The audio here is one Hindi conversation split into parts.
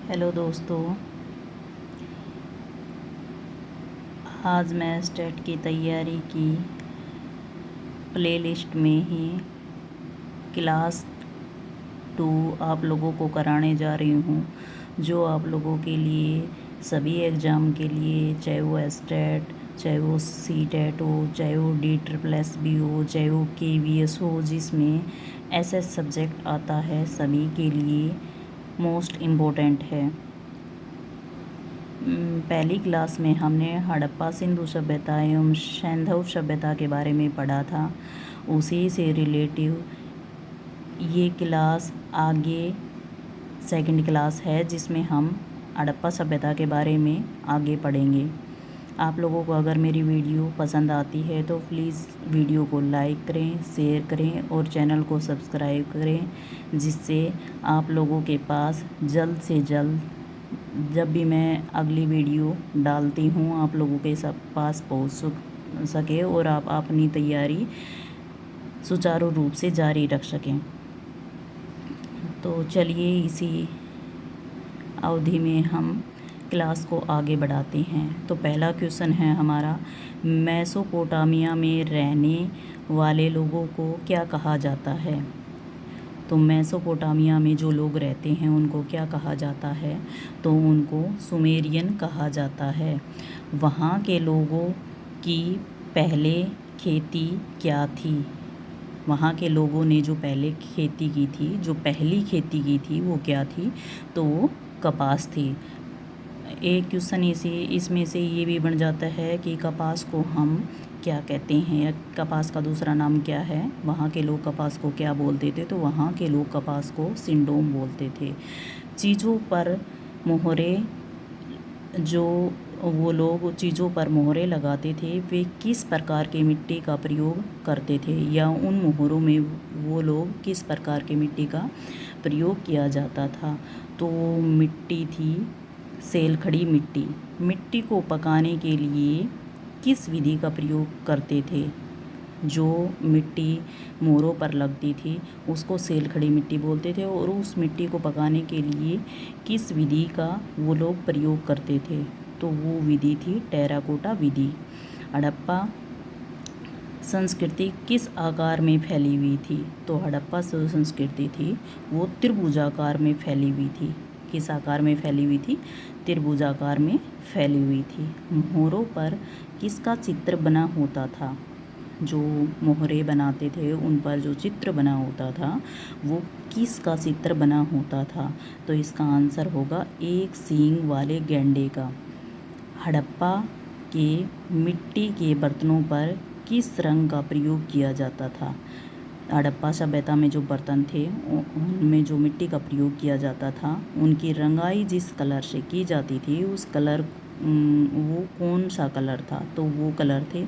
हेलो दोस्तों, आज मैं स्टेट की तैयारी की प्लेलिस्ट में ही क्लास 2 आप लोगों को कराने जा रही हूँ, जो आप लोगों के लिए सभी एग्ज़ाम के लिए, चाहे वो स्टेट, चाहे वो सीटेट हो, चाहे वो DSSS हो, चाहे वो KVS हो, जिसमें SS सब्जेक्ट आता है, सभी के लिए मोस्ट इम्पोर्टेंट है। पहली क्लास में हमने हड़प्पा सिंधु सभ्यता एवं सैंधव सभ्यता के बारे में पढ़ा था। उसी से रिलेटिव ये क्लास आगे सेकंड क्लास है, जिसमें हम हड़प्पा सभ्यता के बारे में आगे पढ़ेंगे। आप लोगों को अगर मेरी वीडियो पसंद आती है तो प्लीज़ वीडियो को लाइक करें, शेयर करें और चैनल को सब्सक्राइब करें, जिससे आप लोगों के पास जल्द से जल्द जब भी मैं अगली वीडियो डालती हूँ आप लोगों के सब पास पहुँच सके और आप अपनी तैयारी सुचारू रूप से जारी रख सकें। तो चलिए इसी अवधि में हम क्लास को आगे बढ़ाते हैं। तो पहला क्वेश्चन है हमारा, मेसोपोटामिया में रहने वाले लोगों को क्या कहा जाता है? तो मेसोपोटामिया में जो लोग रहते हैं उनको क्या कहा जाता है? तो उनको सुमेरियन कहा जाता है। वहाँ के लोगों की पहले खेती क्या थी? वहाँ के लोगों ने जो पहले खेती की थी, जो पहली खेती की थी, वो क्या थी? तो वो कपास थी। एक क्वेश्चन इसमें से ये भी बन जाता है कि कपास को हम क्या कहते हैं, या कपास का दूसरा नाम क्या है? वहाँ के लोग कपास को क्या बोलते थे? तो वहाँ के लोग कपास को सिंडोम बोलते थे। चीज़ों पर मोहरे, जो वो लोग चीज़ों पर मोहरे लगाते थे, वे किस प्रकार की मिट्टी का प्रयोग करते थे, या उन मोहरों में वो लोग किस प्रकार की मिट्टी का प्रयोग किया जाता था? तो मिट्टी थी सेलखड़ी मिट्टी। मिट्टी को पकाने के लिए किस विधि का प्रयोग करते थे? जो मिट्टी मोहरों पर लगती थी उसको सेलखड़ी मिट्टी बोलते थे, और उस मिट्टी को पकाने के लिए किस विधि का वो लोग प्रयोग करते थे? तो वो विधि थी टेराकोटा विधि। हड़प्पा संस्कृति किस आकार में फैली हुई थी? तो हड़प्पा जो संस्कृति थी वो त्रिभुजाकार में फैली हुई थी। किस आकार में फैली हुई थी? त्रिभुजाकार में फैली हुई थी। मोहरों पर किसका चित्र बना होता था? जो मोहरे बनाते थे उन पर जो चित्र बना होता था वो किसका चित्र बना होता था? तो इसका आंसर होगा एक सींग वाले गैंडे का। हड़प्पा के मिट्टी के बर्तनों पर किस रंग का प्रयोग किया जाता था? हड़प्पा सभ्यता में जो बर्तन थे उनमें जो मिट्टी का प्रयोग किया जाता था, उनकी रंगाई जिस कलर से की जाती थी उस कलर वो कौन सा कलर था? तो वो कलर थे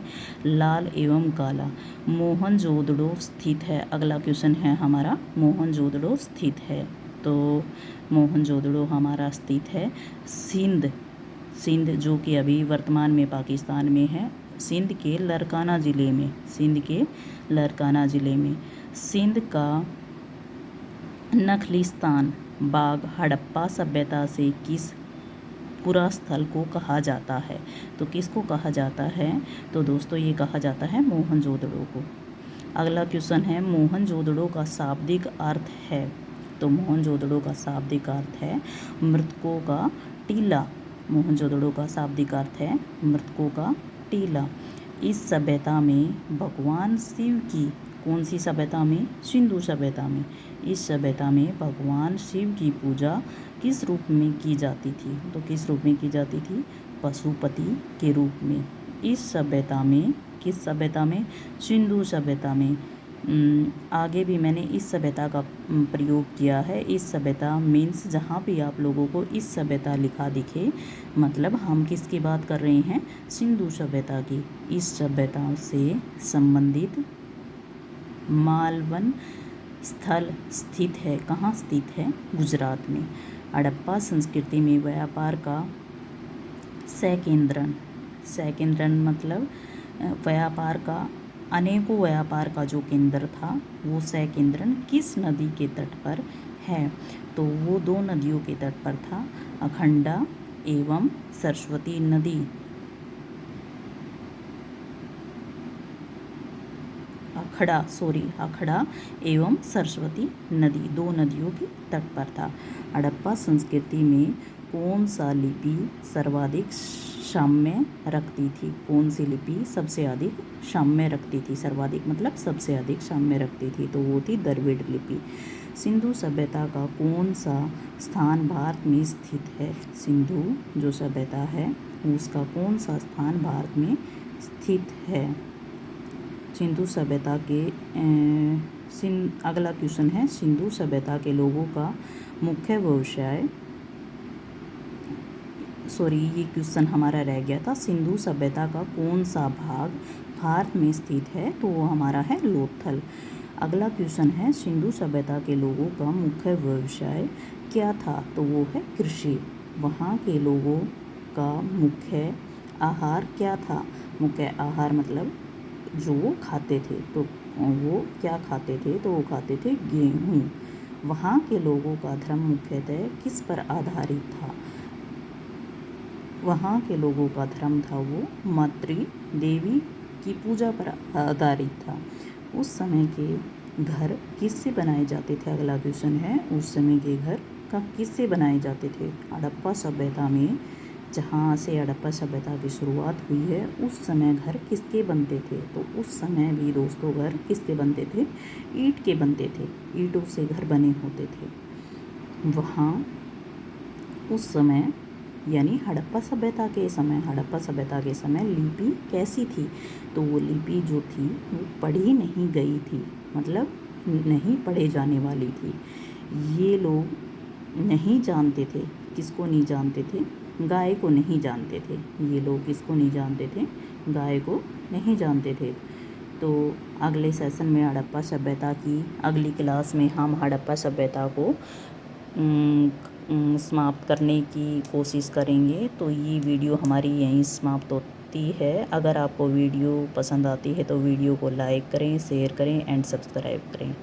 लाल एवं काला। मोहनजोदड़ो स्थित है। अगला क्वेश्चन है हमारा, मोहनजोदड़ो स्थित है। तो मोहनजोदड़ो हमारा स्थित है सिंध, जो कि अभी वर्तमान में पाकिस्तान में है। सिंध के लरकाना ज़िले में, सिंध के लरकाना ज़िले में। सिंध का नखलिस्तान बाग हड़प्पा सभ्यता से किस पूरा स्थल को कहा जाता है? तो किसको कहा जाता है? तो दोस्तों ये कहा जाता है मोहनजोदड़ो को। अगला क्वेश्चन है, मोहनजोदड़ो का शाब्दिक अर्थ है? तो मोहनजोदड़ो का शाब्दिक अर्थ है मृतकों का टीला। मोहनजोदड़ो का शाब्दिक अर्थ है मृतकों का टीला। इस सभ्यता में भगवान शिव की, कौन सी सभ्यता में? सिंधु सभ्यता में। इस सभ्यता में भगवान शिव की पूजा किस रूप में की जाती थी? तो किस रूप में की जाती थी? पशुपति के रूप में। इस सभ्यता में, किस सभ्यता में? सिंधु सभ्यता में। आगे भी मैंने इस सभ्यता का प्रयोग किया है। इस सभ्यता मीन्स जहाँ भी आप लोगों को इस सभ्यता लिखा दिखे, मतलब हम किसकी बात कर रहे हैं? सिंधु सभ्यता की। इस सभ्यता से संबंधित मालवन स्थल स्थित है। कहाँ स्थित है? गुजरात में। हड़प्पा संस्कृति में व्यापार का सकेंद्रण मतलब व्यापार का, अनेकों व्यापार का जो केंद्र था वो सकेंद्रण किस नदी के तट पर है? तो वो दो नदियों के तट पर था। अखंडा एवं सरस्वती नदी। अखड़ा एवं सरस्वती नदी, दो नदियों के तट पर था। हड़प्पा संस्कृति में कौन सा लिपि सर्वाधिक साम्य रखती थी? कौन सी लिपि सबसे अधिक साम्य रखती थी? सर्वाधिक मतलब सबसे अधिक साम्य रखती थी, तो वो थी द्रविड़ लिपि। सिंधु सभ्यता का कौन सा स्थान भारत में स्थित है? सिंधु जो सभ्यता है उसका कौन सा स्थान भारत में स्थित है? सिंधु सभ्यता के अगला क्वेश्चन है, सिंधु सभ्यता के लोगों का मुख्य व्यवसाय, ये क्वेश्चन हमारा रह गया था। सिंधु सभ्यता का कौन सा भाग भारत में स्थित है? तो वो हमारा है लोथल। अगला क्वेश्चन है, सिंधु सभ्यता के लोगों का मुख्य व्यवसाय क्या था? तो वो है कृषि। वहाँ के लोगों का मुख्य आहार क्या था? मुख्य आहार मतलब जो वो खाते थे, तो वो क्या खाते थे? तो वो खाते थे गेहूँ। वहाँ के लोगों का धर्म मुख्यतः किस पर आधारित था? वहाँ के लोगों का धर्म था वो मातृ देवी की पूजा पर आधारित था। उस समय के घर किससे बनाए जाते थे? अगला क्वेश्चन है, उस समय के घर का किससे बनाए जाते थे? हड़प्पा सभ्यता में, जहाँ से हड़प्पा सभ्यता की शुरुआत हुई है, उस समय घर किसके बनते थे? तो उस समय भी दोस्तों घर किसके बनते थे? ईंट के बनते थे, ईंटों से घर बने होते थे। वहाँ उस समय यानी हड़प्पा सभ्यता के समय लिपि कैसी थी? तो वो लिपि जो थी वो पढ़ी नहीं गई थी, मतलब नहीं पढ़े जाने वाली थी। ये लोग नहीं जानते थे, किसको नहीं जानते थे? गाय को नहीं जानते थे। ये लोग किसको नहीं जानते थे? गाय को नहीं जानते थे। तो अगले सेशन में हड़प्पा सभ्यता की अगली क्लास में हम हड़प्पा सभ्यता को समाप्त करने की कोशिश करेंगे। तो ये वीडियो हमारी यहीं समाप्त होती है। अगर आपको वीडियो पसंद आती है तो वीडियो को लाइक करें, शेयर करें एंड सब्सक्राइब करें।